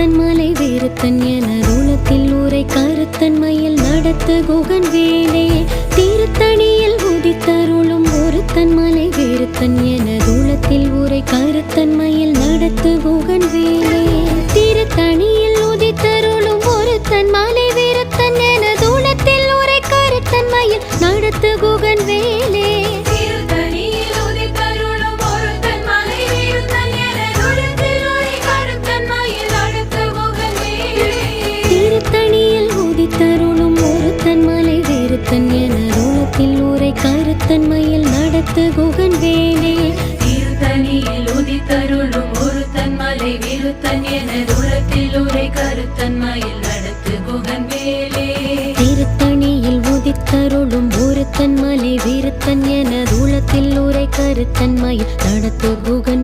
ஒருத்தன் மலை வேறுத்தன் என தூளத்தில் ஊரை கருத்தன் மயில் நடத்து குகன் வேலே திருத்தணியில் உதித்தருளும் ஒருத்தன் மலை வேறுத்தன் என தூளத்தில் ஊரை கருத்தன் மயில் நடத்து குகன் வேலே திருத்தணியில் உதித்தருளும் ஒருத்தன் மலை வேறுத்தன் என தூளத்தில் ஊரை கருத்தன் மயில் நடத்து குகன் வேலே தருளும் ஒருத்தன் மலை வேறுத்தன் என தூளத்தில் ஊரை கருத்தன் மயில் நடத்து குகன் வேலே திருத்தணியில் உதித்தருளும் ஒருத்தன் மலை வேறுத்தன் என தூளத்தில் ஊரை கருத்தன் மயில் நடத்து குகன் வேலே திருத்தணியில் உதித்தருளும் ஒருத்தன் மலை வேறுத்தன் என தூளத்தில் ஊரை கருத்தன் மயில்